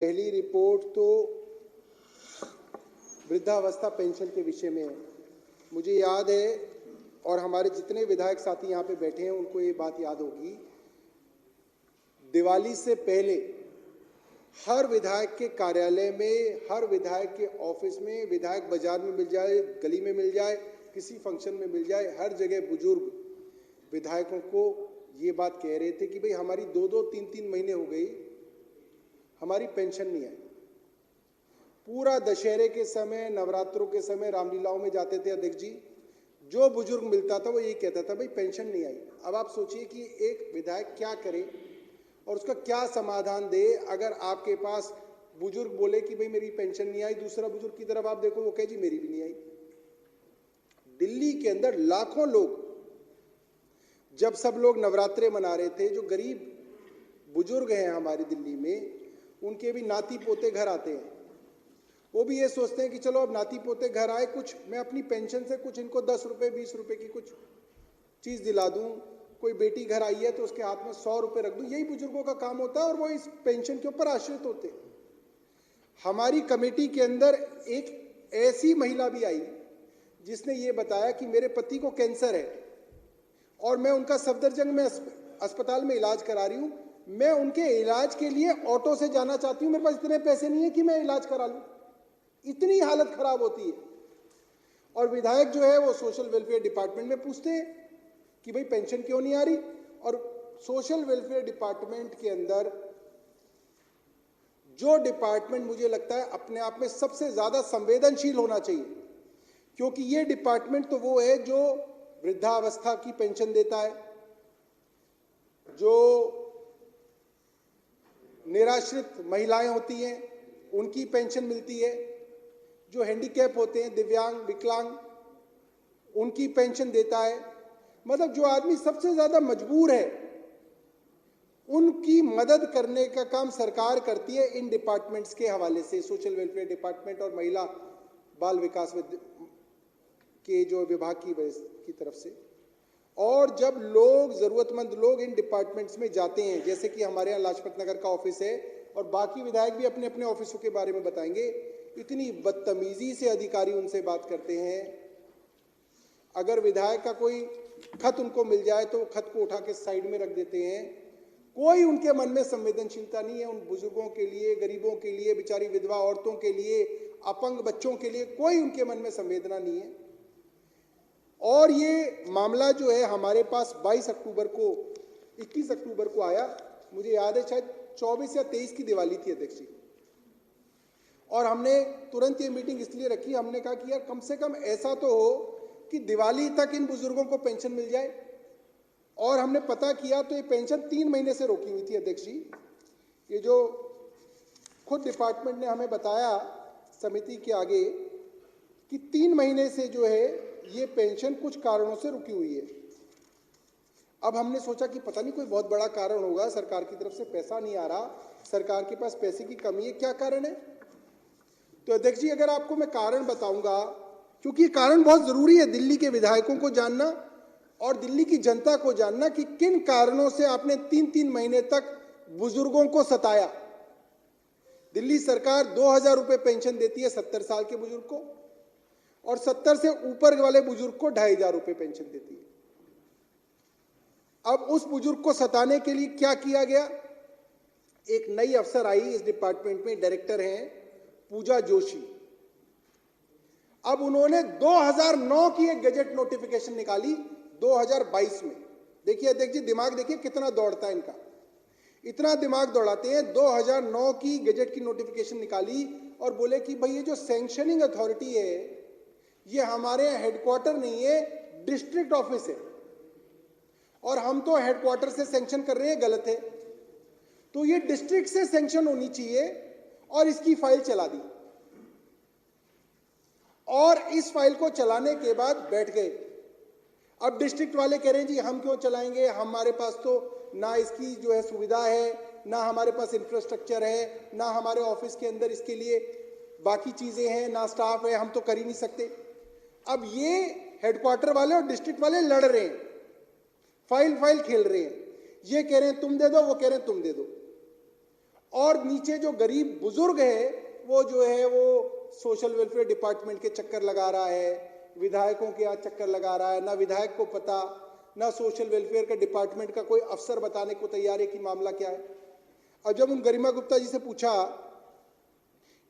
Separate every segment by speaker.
Speaker 1: पहली रिपोर्ट तो वृद्धावस्था पेंशन के विषय में है। मुझे याद है और हमारे जितने विधायक साथी यहाँ पे बैठे हैं उनको ये बात याद होगी, दिवाली से पहले हर विधायक के कार्यालय में, हर विधायक के ऑफिस में, विधायक बाजार में मिल जाए, गली में मिल जाए, किसी फंक्शन में मिल जाए, हर जगह बुजुर्ग विधायकों को ये बात कह रहे थे कि भाई हमारी 2-2, 3-3 महीने हो गई, हमारी पेंशन नहीं आई। पूरा दशहरे के समय, नवरात्रों के समय रामलीलाओं में जाते थे अध्यक्ष जी, जो बुजुर्ग मिलता था वो यही कहता था भाई पेंशन नहीं आई। अब आप सोचिए कि एक विधायक क्या करे और उसका क्या समाधान दे। अगर आपके पास बुजुर्ग बोले कि भाई मेरी पेंशन नहीं आई, दूसरा बुजुर्ग की तरफ आप देखो वो कहे जी मेरी भी नहीं आई। दिल्ली के अंदर लाखों लोग, जब सब लोग नवरात्रे मना रहे थे, जो गरीब बुजुर्ग हैं हमारे दिल्ली में, उनके भी नाती पोते घर आते हैं, वो भी ये सोचते हैं कि चलो अब नाती पोते घर आए, कुछ मैं अपनी पेंशन से कुछ इनको 10 रुपए 20 रुपए की कुछ चीज दिला दूं। कोई बेटी घर आई है तो उसके हाथ में 100 रुपए रख दूं। यही बुजुर्गों का काम होता है और वो इस पेंशन के ऊपर आश्रित होते हैं। हमारी कमेटी के अंदर एक ऐसी महिला भी आई जिसने ये बताया कि मेरे पति को कैंसर है और मैं उनका सफदरजंग में अस्पताल में इलाज करा रही हूं। मैं उनके इलाज के लिए ऑटो से जाना चाहती हूं, मेरे पास इतने पैसे नहीं है कि मैं इलाज करा लूं। इतनी हालत खराब होती है। और विधायक जो है वो सोशल वेलफेयर डिपार्टमेंट में पूछते हैं कि भाई पेंशन क्यों नहीं आ रही। और सोशल वेलफेयर डिपार्टमेंट के अंदर जो डिपार्टमेंट मुझे लगता है अपने आप में सबसे ज्यादा संवेदनशील होना चाहिए, क्योंकि ये डिपार्टमेंट तो वो है जो वृद्धावस्था की पेंशन देता है, जो निराश्रित महिलाएं होती हैं उनकी पेंशन मिलती है, जो हैंडीकैप होते हैं, दिव्यांग विकलांग, उनकी पेंशन देता है। मतलब जो आदमी सबसे ज्यादा मजबूर है उनकी मदद करने का काम सरकार करती है इन डिपार्टमेंट्स के हवाले से, सोशल वेलफेयर डिपार्टमेंट और महिला बाल विकास के जो विभाग की तरफ से। और जब लोग, जरूरतमंद लोग इन डिपार्टमेंट्स में जाते हैं, जैसे कि हमारे यहाँ लाजपत नगर का ऑफिस है और बाकी विधायक भी अपने अपने ऑफिसों के बारे में बताएंगे, इतनी बदतमीजी से अधिकारी उनसे बात करते हैं। अगर विधायक का कोई खत उनको मिल जाए तो खत को उठा के साइड में रख देते हैं। कोई उनके मन में संवेदनशीलता नहीं है उन बुजुर्गों के लिए, गरीबों के लिए, बेचारी विधवा औरतों के लिए, अपंग बच्चों के लिए, कोई उनके मन में संवेदना नहीं है। और ये मामला जो है हमारे पास 22 अक्टूबर को, 21 अक्टूबर को आया। मुझे याद है शायद 24 या 23 की दिवाली थी अध्यक्ष जी, और हमने तुरंत ये मीटिंग इसलिए रखी, हमने कहा कि यार कम से कम ऐसा तो हो कि दिवाली तक इन बुजुर्गों को पेंशन मिल जाए। और हमने पता किया तो ये पेंशन 3 महीने से रोकी हुई थी अध्यक्ष जी। ये जो खुद डिपार्टमेंट ने हमें बताया समिति के आगे कि 3 महीने से जो है ये पेंशन कुछ कारणों से रुकी हुई है। अब हमने सोचा कि पता नहीं कोई बहुत बड़ा कारण होगा, सरकार की तरफ से पैसा नहीं आ रहा, सरकार के पास पैसे की कमी है, क्या कारण है। तो अध्यक्ष जी अगर आपको मैं कारण बताऊंगा, क्योंकि ये कारण बहुत जरूरी है दिल्ली के विधायकों को जानना और दिल्ली की जनता को जानना कि किन कारणों से आपने 3-3 महीने तक बुजुर्गों को सताया। दिल्ली सरकार 2000 रुपए पेंशन देती है 70 साल के बुजुर्ग को और 70 से ऊपर वाले बुजुर्ग को 2500 रुपए पेंशन देती है। अब उस बुजुर्ग को सताने के लिए क्या किया गया, एक नई अफसर आई इस डिपार्टमेंट में, डायरेक्टर हैं पूजा जोशी। अब उन्होंने 2009 की एक गजट नोटिफिकेशन निकाली 2022 में। देखिए अध्यक्ष जी, दिमाग देखिए कितना दौड़ता है इनका, इतना दिमाग दौड़ाते हैं। 2009 की गजट की नोटिफिकेशन निकाली और बोले कि भाई ये जो सैंक्शनिंग अथॉरिटी है ये हमारे हेडक्वार्टर नहीं है, डिस्ट्रिक्ट ऑफिस है और हम तो हेडक्वार्टर से सैंक्शन कर रहे हैं, गलत है। तो ये डिस्ट्रिक्ट से सैंक्शन होनी चाहिए और इसकी फाइल चला दी। और इस फाइल को चलाने के बाद बैठ गए। अब डिस्ट्रिक्ट वाले कह रहे हैं जी हम क्यों चलाएंगे, हमारे पास तो ना इसकी जो है सुविधा है, ना हमारे पास इंफ्रास्ट्रक्चर है, ना हमारे ऑफिस के अंदर इसके लिए बाकी चीजें हैं, ना स्टाफ है, हम तो कर ही नहीं सकते। अब ये हेडक्वार्टर वाले और डिस्ट्रिक्ट वाले लड़ रहे हैं, फाइल खेल रहे हैं। ये कह रहे हैं तुम दे दो, वो कह रहे हैं तुम दे दो। और नीचे जो गरीब बुजुर्ग है वो जो है वो सोशल वेलफेयर डिपार्टमेंट के चक्कर लगा रहा है, विधायकों के यहाँ चक्कर लगा रहा है, ना विधायक को पता, ना सोशल वेलफेयर के डिपार्टमेंट का कोई अफसर बताने को तैयार है कि मामला क्या है। और जब उन गरिमा गुप्ता जी से पूछा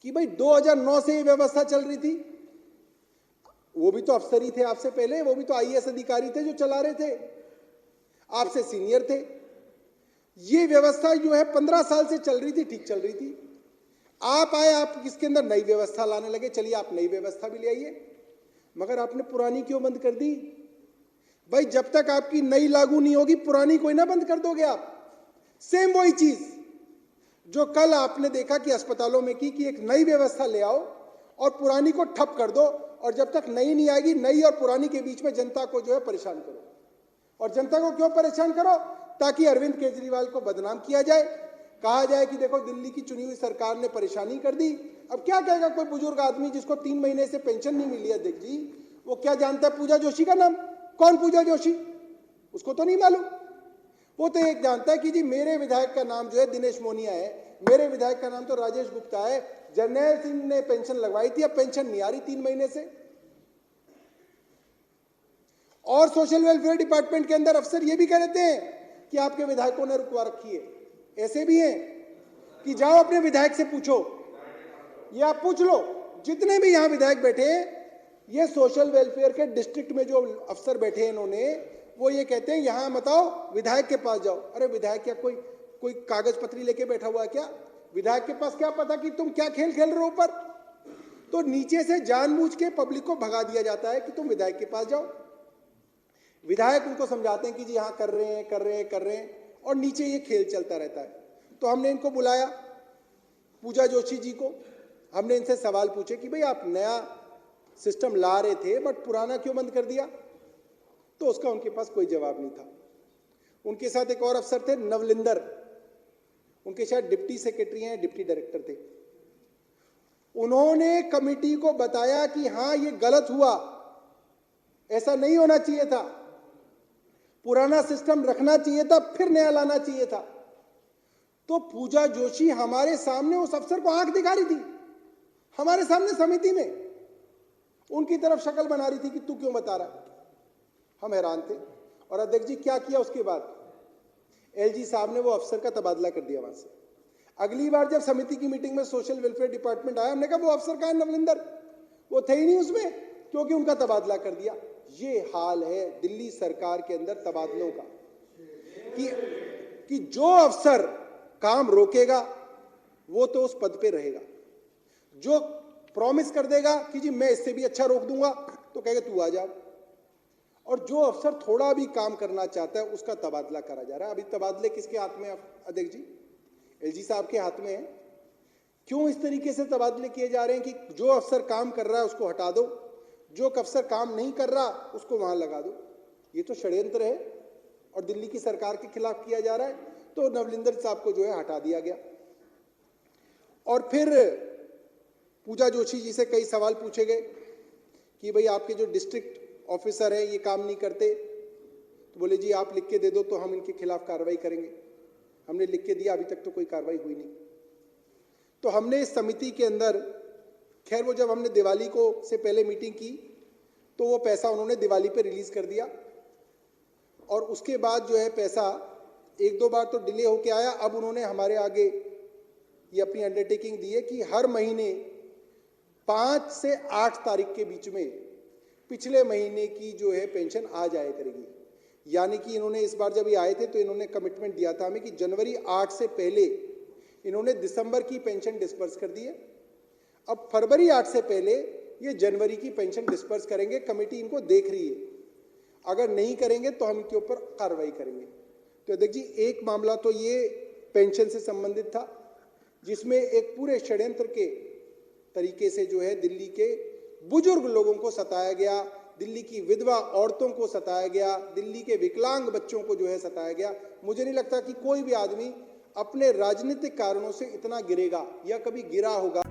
Speaker 1: कि भाई 2009 से ये व्यवस्था चल रही थी, वो भी तो अफसर ही थे आपसे पहले, वो भी तो आईएएस अधिकारी थे जो चला रहे थे, आपसे सीनियर थे। ये व्यवस्था जो है 15 साल से चल रही थी, ठीक चल रही थी। आप आए, आप इसके अंदर नई व्यवस्था लाने लगे, चलिए आप नई व्यवस्था भी ले आइए, मगर आपने पुरानी क्यों बंद कर दी? भाई जब तक आपकी नई लागू नहीं होगी पुरानी कोई ना बंद कर दोगे आप। सेम वही चीज जो कल आपने देखा कि अस्पतालों में की कि एक नई व्यवस्था ले आओ और पुरानी को ठप कर दो, और जब तक नई नहीं आएगी नई और पुरानी के बीच में जनता को जो है परेशान करो। और जनता को क्यों परेशान करो? ताकि अरविंद केजरीवाल को बदनाम किया जाए, कहा जाए कि देखो दिल्ली की चुनी हुई सरकार ने परेशानी कर दी। अब क्या कहेगा कोई बुजुर्ग आदमी जिसको 3 महीने से पेंशन नहीं मिली है, अध्यक्ष जी, वो क्या जानता है पूजा जोशी का नाम? कौन पूजा जोशी? उसको तो नहीं मालूम। वो तो एक जानता है कि जी मेरे विधायक का नाम जो है दिनेश मोनिया है, मेरे विधायक का नाम तो राजेश गुप्ता है, जर्नैल सिंह ने पेंशन लगवाई थी, अब पेंशन नहीं आ रही 3 महीने से। और सोशल वेलफेयर डिपार्टमेंट के अंदर अफसर ये भी कह देते हैं कि आपके विधायकों ने रुकवा रखी है। ऐसे भी हैं कि जाओ अपने विधायक से पूछो, ये आप पूछ लो, जितने भी यहां विधायक बैठे हैं, ये सोशल वेलफेयर के डिस्ट्रिक्ट में जो अफसर बैठे हैं इन्होंने, वो ये कहते हैं यहां मत आओ, विधायक के पास जाओ। अरे विधायक क्या कोई कागज पत्री लेके बैठा हुआ है क्या? विधायक के पास क्या पता कि तुम क्या खेल खेल रहे हो ऊपर? तो नीचे से जानबूझ के पब्लिक को भगा दिया जाता है कि तुम विधायक के पास जाओ। विधायक उनको समझाते हैं कि जी हाँ कर रहे हैं, और नीचे ये खेल चलता रहता है। तो हमने इनको बुलाया, पूजा जोशी जी को, हमने इनसे सवाल पूछे कि भाई आप नया सिस्टम ला रहे थे बट पुराना क्यों बंद कर दिया? तो उसका उनके पास कोई जवाब नहीं था। उनके साथ एक और अफसर थे नवलिंदर, उनके शायद डिप्टी सेक्रेटरी हैं, डिप्टी डायरेक्टर थे। उन्होंने कमेटी को बताया कि हाँ ये गलत हुआ, ऐसा नहीं होना चाहिए था, पुराना सिस्टम रखना चाहिए था, फिर नया लाना चाहिए था। तो पूजा जोशी हमारे सामने उस अफसर को आंख दिखा रही थी, हमारे सामने समिति में उनकी तरफ शक्ल बना रही थी कि तू क्यों बता रहा है। हम हैरान थे। और अध्यक्ष जी क्या किया उसके बाद? एलजी साहब ने वो अफसर का तबादला कर दिया वहां से। अगली बार जब समिति की मीटिंग में सोशल वेलफेयर डिपार्टमेंट आया, हमने कहा वो अफसर कहाँ है नवलिंदर? वो थे ही नहीं उसमें, क्योंकि उनका तबादला कर दिया। ये हाल है दिल्ली सरकार के अंदर तबादलों का कि जो अफसर काम रोकेगा वो तो उस पद पे रहेगा, जो प्रॉमिस कर देगा कि जी मैं इससे भी अच्छा रोक दूंगा तो कहेगा तू आ जा, और जो अफसर थोड़ा भी काम करना चाहता है उसका तबादला करा जा रहा है। अभी तबादले किसके हाथ में है अध्यक्ष जी? एलजी साहब के हाथ में है। क्यों इस तरीके से तबादले किए जा रहे हैं कि जो अफसर काम कर रहा है उसको हटा दो, जो अफसर काम नहीं कर रहा उसको वहां लगा दो? ये तो षड्यंत्र है और दिल्ली की सरकार के खिलाफ किया जा रहा है। तो नवलिंदर साहब को जो है हटा दिया गया। और फिर पूजा जोशी जी से कई सवाल पूछे गए कि भाई आपके जो डिस्ट्रिक्ट ऑफिसर हैं ये काम नहीं करते, तो बोले जी आप लिख के दे दो तो हम इनके खिलाफ कार्रवाई करेंगे। हमने लिख के दिया, अभी तक तो कोई कार्रवाई हुई नहीं। तो हमने इस समिति के अंदर, खैर वो जब हमने दिवाली को से पहले मीटिंग की तो वो पैसा उन्होंने दिवाली पे रिलीज कर दिया, और उसके बाद जो है पैसा 1-2 बार तो डिले होके आया। अब उन्होंने हमारे आगे ये अपनी अंडरटेकिंग दी है कि हर महीने 5 से 8 तारीख के बीच में पिछले महीने की जो है पेंशन आ जाया करेगी। यानी कि इन्होंने इस बार जब ये आए थे तो इन्होंने कमिटमेंट दिया था हमें कि जनवरी 8 से पहले इन्होंने दिसंबर की पेंशन डिस्पर्स कर दी है। अब फरवरी 8 से पहले ये जनवरी की पेंशन डिस्पर्स करेंगे। कमेटी इनको देख रही है, अगर नहीं करेंगे तो हम इनके ऊपर कार्रवाई करेंगे। तो अध्यक्ष जी एक मामला तो ये पेंशन से संबंधित था, जिसमें एक पूरे षड्यंत्र के तरीके से जो है दिल्ली के बुजुर्ग लोगों को सताया गया, दिल्ली की विधवा औरतों को सताया गया, दिल्ली के विकलांग बच्चों को जो है सताया गया। मुझे नहीं लगता कि कोई भी आदमी अपने राजनीतिक कारणों से इतना गिरेगा या कभी गिरा होगा।